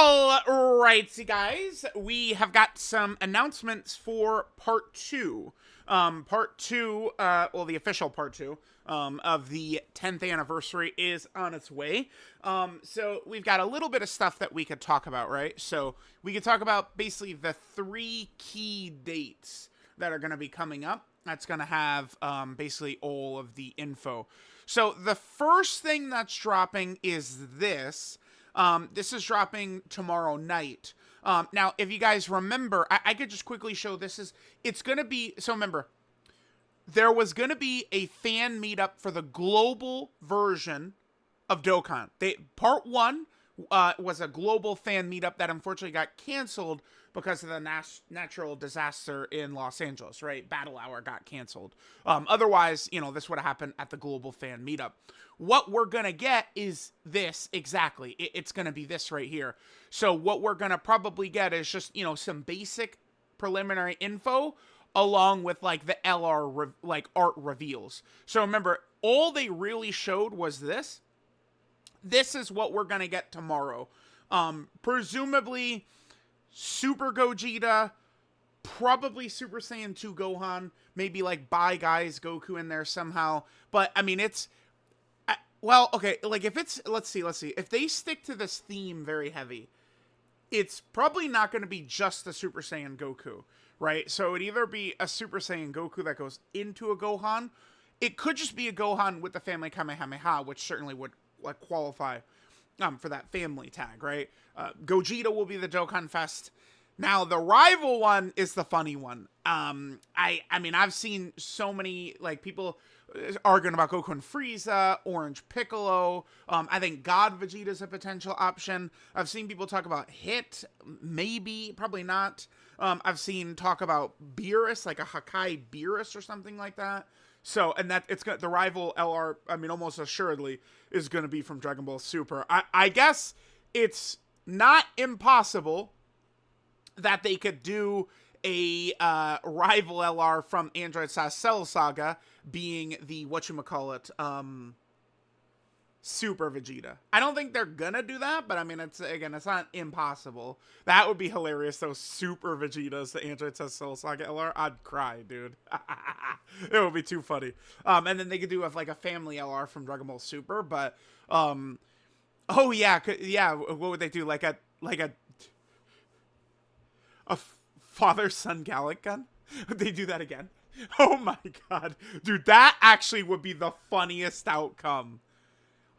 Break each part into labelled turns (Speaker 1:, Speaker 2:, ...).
Speaker 1: All right, see guys, we have got some announcements for part two. Well, the official part two of the 10th anniversary is on its way. So we've got a little bit of stuff that we could talk about, right? So we could talk about basically the three key dates that are going to be coming up. That's going to have basically all of the info. So the first thing that's dropping is this. This is dropping tomorrow night. Now, if you guys remember, I could just quickly show it's going to be, so remember, there was going to be a fan meetup for the global version of Dokkan. Part one was a global fan meetup that unfortunately got canceled because of the natural disaster in Los Angeles, right? Battle Hour got canceled. Otherwise, this would have happened at the global fan meetup. What we're going to get is this exactly. It's going to be this right here. So what we're going to probably get is just, some basic preliminary info along with like the LR art reveals. So remember, all they really showed was this. This is what we're going to get tomorrow. Presumably Super Gogeta, probably Super Saiyan 2 Gohan, maybe like Bye Guys Goku in there somehow. But I mean, okay, like if it's, let's see. If they stick to this theme very heavy, it's probably not going to be just the Super Saiyan Goku, right? So it'd either be a Super Saiyan Goku that goes into a Gohan. It could just be a Gohan with the family Kamehameha, which certainly would like qualify for that family tag, right? Gogeta will be the Dokkan Fest. Now the rival one is the funny one. I mean I've seen so many like people arguing about Goku and Frieza, Orange Piccolo. I think God Vegeta is a potential option. I've seen people talk about Hit, maybe, probably not. I've seen talk about Beerus, like a Hakai Beerus or something like that. So, and that it's got the rival LR, I mean, almost assuredly is going to be from Dragon Ball Super. I guess it's not impossible that they could do a rival LR from Android Cell Saga being the, Super Vegeta. I don't think they're gonna do that, but I mean, it's not impossible. That would be hilarious, though. Super Vegeta's the Android Cell Saga LR. I'd cry, dude. It would be too funny. And then they could do like a family LR from Dragon Ball Super, but oh yeah, what would they do? Like a father-son Gallic gun? Would they do that again? Oh my god. Dude, that actually would be the funniest outcome.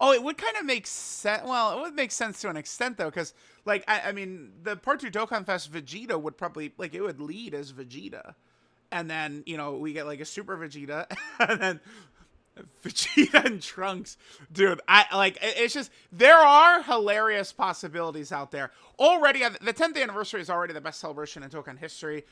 Speaker 1: Oh, it would kind of make sense. Well, it would make sense to an extent, though, because, like, I mean, the Part 2 Dokkan Fest Vegeta would probably, like, it would lead as Vegeta. And then, we get, like, a Super Vegeta, and then Vegeta and Trunks. Dude, it's just, there are hilarious possibilities out there. Already, the 10th anniversary is already the best celebration in Dokkan history.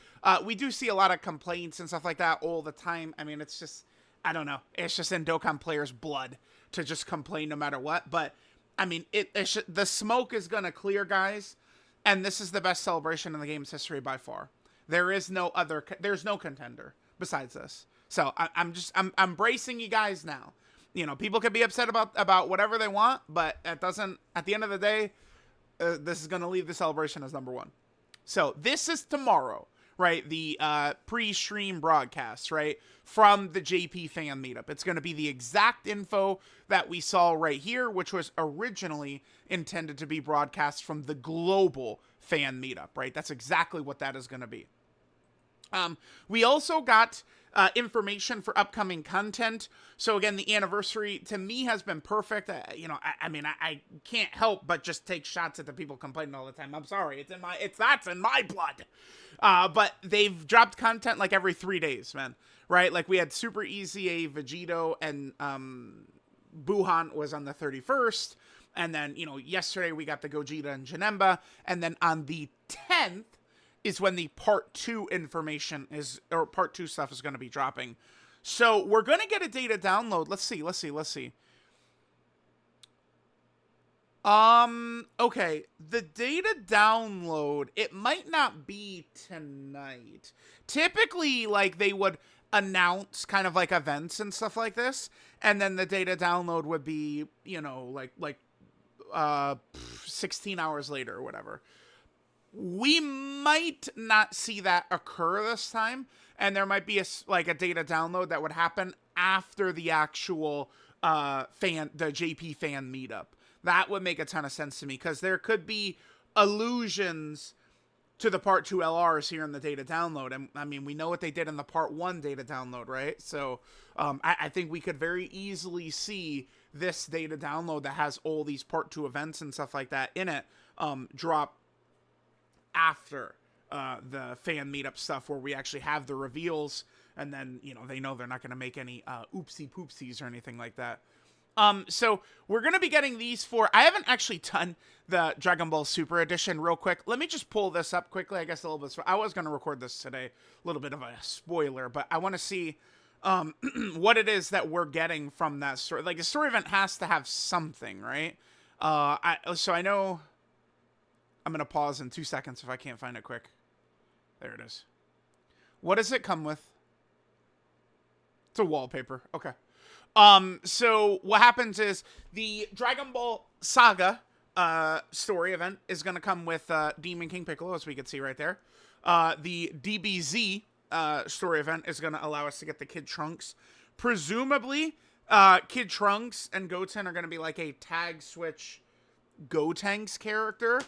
Speaker 1: We do see a lot of complaints and stuff like that all the time. I mean, it's just, I don't know. It's just in Dokkan players' blood to just complain no matter what. But, I mean, the smoke is going to clear, guys. And this is the best celebration in the game's history by far. There's no contender besides this. So I'm bracing you guys now. People can be upset about whatever they want, but at the end of the day, this is going to leave the celebration as number one. So this is tomorrow, right? The pre-stream broadcast, right? From the JP fan meetup. It's going to be the exact info that we saw right here, which was originally intended to be broadcast from the global fan meetup, right? That's exactly what that is going to be. We also got information for upcoming content. So again, the anniversary to me has been perfect. I can't help but just take shots at the people complaining all the time. I'm sorry, that's in my blood. But they've dropped content like every 3 days, man. Right? Like we had Super Easy A, Vegito, and Buhan was on the 31st. And then, yesterday we got the Gogeta and Janemba. And then on the 10th is when the part 2 part 2 stuff is going to be dropping. So we're going to get a data download. Let's see. Okay. The data download, it might not be tonight. Typically, like, they would announce kind of like events and stuff like this. And then the data download would be, like 16 hours later or whatever. We might not see that occur this time, and there might be a data download that would happen after the actual the JP fan meetup. That would make a ton of sense to me, because there could be allusions to the Part 2 LRs here in the data download. And I mean, we know what they did in the Part 1 data download, right? So I think we could very easily see this data download that has all these Part 2 events and stuff like that in it drop after the fan meetup stuff, where we actually have the reveals, and then, they know they're not going to make any oopsie poopsies or anything like that. So we're going to be getting these for, I haven't actually done the Dragon Ball Super Edition real quick. Let me just pull this up quickly. I guess a little bit, I was going to record this today, a little bit of a spoiler, but I want to see what it is that we're getting from that story. Like, a story event has to have something, right? So I know, I'm going to pause in 2 seconds if I can't find it quick. There it is. What does it come with? It's a wallpaper. Okay. So what happens is the Dragon Ball Saga story event is going to come with Demon King Piccolo, as we can see right there. The DBZ story event is going to allow us to get the Kid Trunks. Presumably, Kid Trunks and Goten are going to be like a tag switch Gotenks character.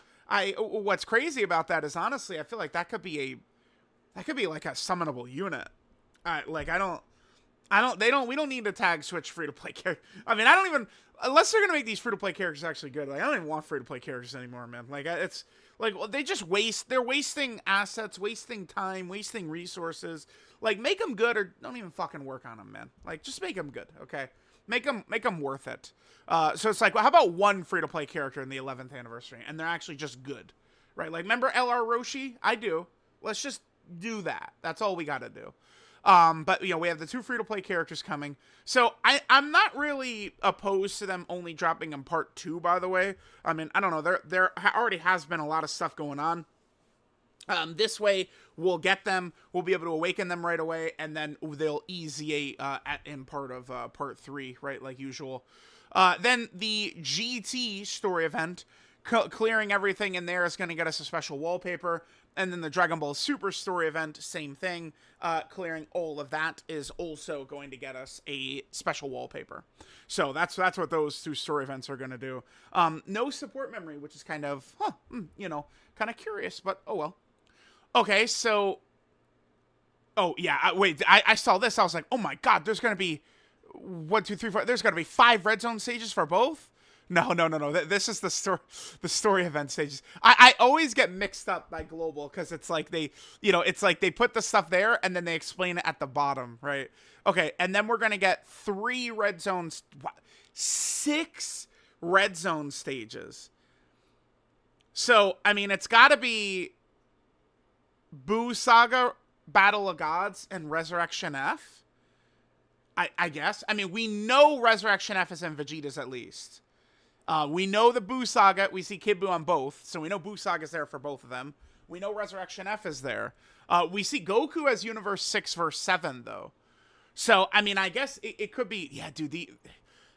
Speaker 1: What's crazy about that is, honestly, I feel like that could be like a summonable unit. We don't need to tag switch free-to-play character. I mean, unless they're going to make these free-to-play characters actually good, like, I don't even want free-to-play characters anymore, man. Like, it's, like, they just they're wasting assets, wasting time, wasting resources. Like, make them good, or don't even fucking work on them, man. Like, just make them good, okay? Make them worth it. So it's like, well, how about one free-to-play character in the 11th anniversary, and they're actually just good, right? Like, remember LR Roshi? I do. Let's just do that. That's all we got to do. But, we have the 2 free-to-play characters coming. So I'm not really opposed to them only dropping in Part 2, by the way. I mean, I don't know. There already has been a lot of stuff going on. This way, we'll get them, we'll be able to awaken them right away, and then they'll easy in part of Part 3, right, like usual. Then the GT story event, clearing everything in there, is going to get us a special wallpaper. And then the Dragon Ball Super story event, same thing. Clearing all of that is also going to get us a special wallpaper. So that's what those 2 story events are going to do. No support memory, which is kind of, kind of curious, but oh well. Okay, so, oh yeah, wait, I saw this, I was like, oh my god, there's going to be 1, 2, 3, 4, there's going to be 5 red zone stages for both? No. This is the story event stages. I always get mixed up by Global, because it's like they put the stuff there and then they explain it at the bottom, right? Okay, and then we're gonna get 3 red zones, 6 red zone stages. So I mean, it's got to be Buu Saga, Battle of Gods, and Resurrection F. I guess. I mean, we know Resurrection F is in Vegeta's at least. We know the Buu Saga. We see Kid Buu on both, so we know Buu Saga's there for both of them. We know Resurrection F is there. We see Goku as Universe 6 verse 7, though. So, I mean, I guess it could be... Yeah, dude,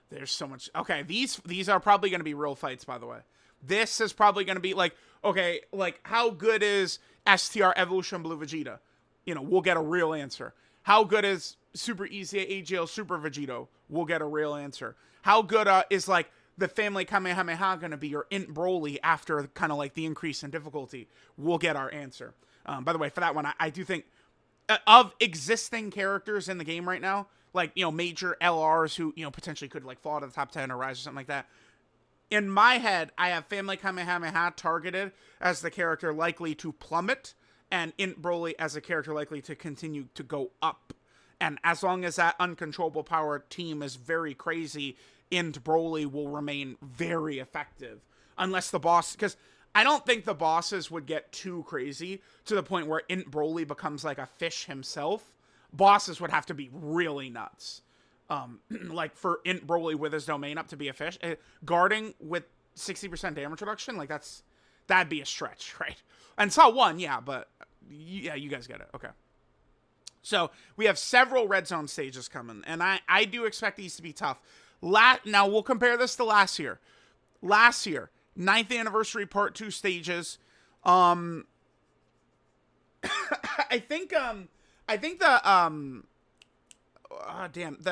Speaker 1: there's so much... Okay, these are probably going to be real fights, by the way. This is probably going to be, like... Okay, like, how good is STR Evolution Blue Vegeta? We'll get a real answer. How good is Super EZA AGL Super Vegito? We'll get a real answer. How good is, like... the family Kamehameha going to be, or Int Broly, after kind of like the increase in difficulty? We'll get our answer. By the way, for that one, I do think of existing characters in the game right now, like, major LRs who, potentially could like fall out of the top 10 or rise or something like that. In my head, I have family Kamehameha targeted as the character likely to plummet, and Int Broly as a character likely to continue to go up. And as long as that uncontrollable power team is very crazy, Int Broly will remain very effective, unless the boss, because I don't think the bosses would get too crazy to the point where Int Broly becomes like a fish himself. Bosses would have to be really nuts. Like for Int Broly with his domain up to be a fish, guarding with 60% damage reduction, like that'd be a stretch, right? And Saw 1, yeah, but yeah, you guys get it. Okay. So we have several red zone stages coming, and I do expect these to be tough. Now, we'll compare this to last year. last year, 9th anniversary part 2 stages. I think the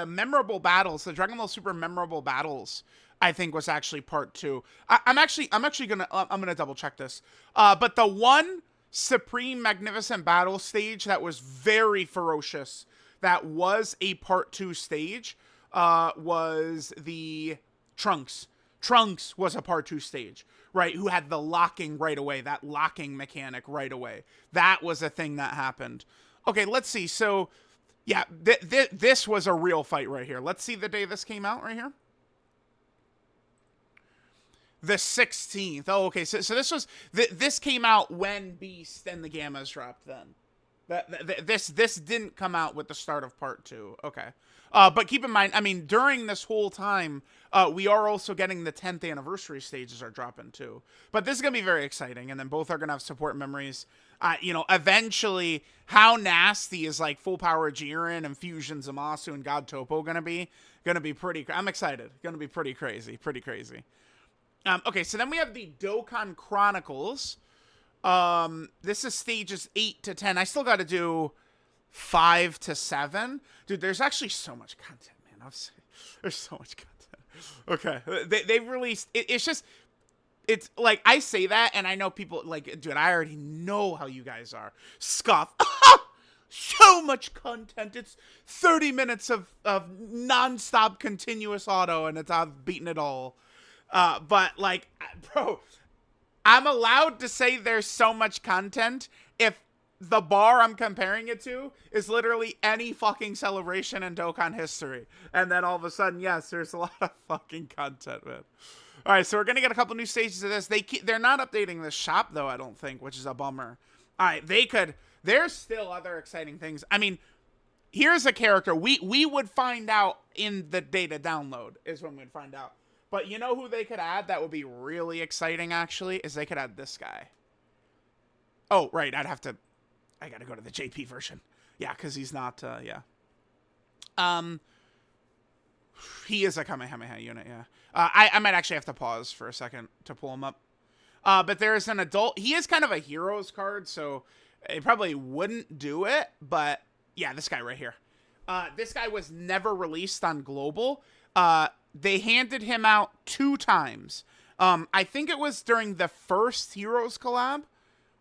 Speaker 1: memorable battles, the Dragon Ball Super memorable battles, I think was actually part 2. I'm actually gonna double check this. But the one Supreme Magnificent Battle stage that was very ferocious, that was a part 2 stage, was the Trunks. Trunks was a part 2 stage, right? Who had the locking right away, that locking mechanic right away. That was a thing that happened. Okay, let's see. So, yeah, this was a real fight right here. Let's see the day this came out right here. The 16th. Oh, okay. So this was this came out when Beast and the Gammas dropped. Then this didn't come out with the start of part 2. Okay. But keep in mind, I mean, during this whole time, we are also getting the 10th anniversary stages are dropping too. But this is gonna be very exciting, and then both are gonna have support memories. You know, eventually, how nasty is like full power Jiren and Fusion Zamasu and God Topo gonna be? Gonna be pretty. I'm excited. Gonna be pretty crazy. Pretty crazy. Okay, so then we have the Dokkan Chronicles. This is stages 8 to 10. I still got to do 5 to 7. Dude, there's actually so much content, man. There's so much content. Okay, they've released... It's just... It's like, I say that, and I know people, like, dude, I already know how you guys are. Scoff. So much content. It's 30 minutes of non-stop continuous auto, and I've beaten it all. But, like, bro, I'm allowed to say there's so much content if the bar I'm comparing it to is literally any fucking celebration in Dokkan history. And then all of a sudden, yes, there's a lot of fucking content, man. All right, so we're going to get a couple new stages of this. They're not updating the shop, though, I don't think, which is a bummer. All right, there's still other exciting things. I mean, here's a character. We would find out in the data download is when we'd find out. But you know who they could add that would be really exciting, actually, is they could add this guy. Oh, right, I gotta go to the JP version. Yeah, because he's not, yeah. He is a Kamehameha unit, yeah. I might actually have to pause for a second to pull him up. But there's an adult, he is kind of a heroes card, so it probably wouldn't do it, but yeah, this guy right here. This guy was never released on Global. They handed him out 2 times. I think it was during the first Heroes collab,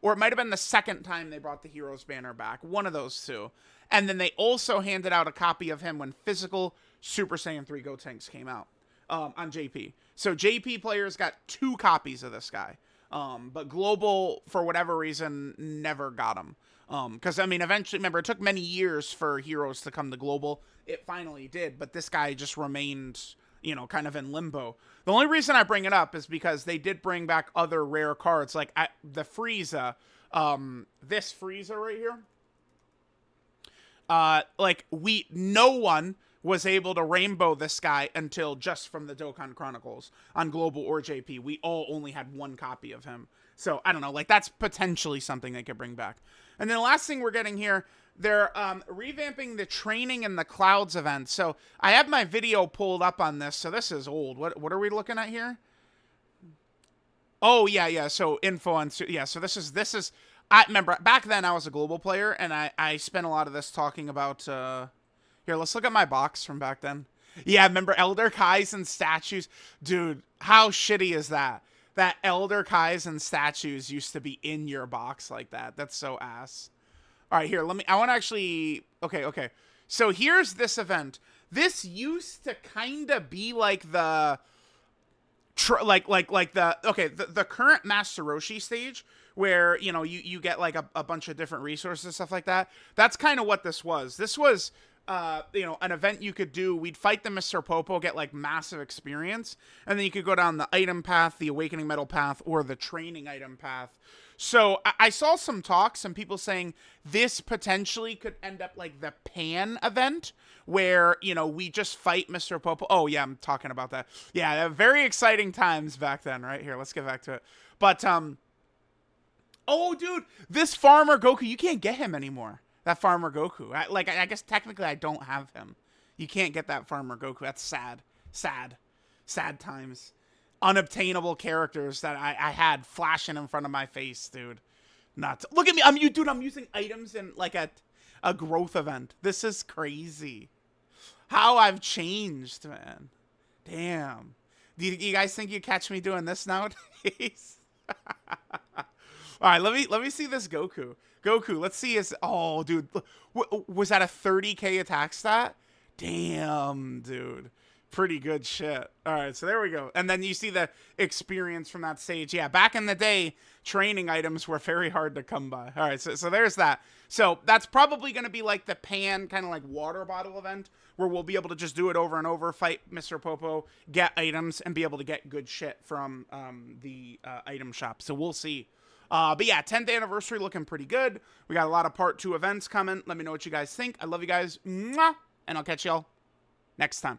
Speaker 1: or it might have been the second time they brought the Heroes banner back. One of those 2. And then they also handed out a copy of him when physical Super Saiyan 3 Gotenks came out on JP. So JP players got 2 copies of this guy. But Global, for whatever reason, never got him. Because, I mean, eventually, remember, it took many years for Heroes to come to Global. It finally did, but this guy just remained, you know, kind of in limbo. The only reason I bring it up is because they did bring back other rare cards, like the Frieza, this Frieza right here. No one was able to rainbow this guy until just from the Dokkan Chronicles on Global or JP. We all only had 1 copy of him. So, I don't know, like, that's potentially something they could bring back. And then the last thing we're getting here, they're revamping the Training in the Clouds event. So, I have my video pulled up on this, so this is old. What are we looking at here? Oh, yeah, so info on... Yeah, so this is... I remember, back then I was a Global player, and I spent a lot of this talking about... Here, let's look at my box from back then. Yeah, remember Elder Kaizen statues? Dude, how shitty is that? That Elder Kaizen statues used to be in your box like that. That's so ass. All right, here, I want to actually... Okay. So here's this event. This used to kind of be like the... the current Master Roshi stage, where, you know, you get like a bunch of different resources and stuff like that. That's kind of what this was. This was... you know, an event you could do. We'd fight the Mr. Popo, get like massive experience, and then you could go down the item path, the Awakening Metal path, or the training item path. So I saw some talks and people saying this potentially could end up like the Pan event, where, you know, we just fight Mr. Popo. Oh yeah, I'm talking about that. Yeah, very exciting times back then. Right here, let's get back to it. But oh dude, this Farmer Goku, you can't get him anymore. That Farmer Goku. I guess technically I don't have him. You can't get that Farmer Goku. That's sad. Sad times. unobtainable characters that I had flashing in front of my face, dude. Nuts. Look at me. I'm using items in like a growth event. This is crazy. How I've changed, man. Damn. Do you guys think you catch me doing this nowadays? All right, let me see this Goku. Goku, let's see his. Oh, dude, was that a 30k attack stat? Damn, dude. Pretty good shit. All right, so there we go. And then you see the experience from that stage. Yeah, back in the day, training items were very hard to come by. All right, so there's that. So that's probably going to be like the Pan kind of like water bottle event where we'll be able to just do it over and over, fight Mr. Popo, get items, and be able to get good shit from the item shop. So we'll see. But yeah, 10th anniversary looking pretty good. We got a lot of part 2 events coming. Let me know what you guys think. I love you guys. Mwah! And I'll catch y'all next time.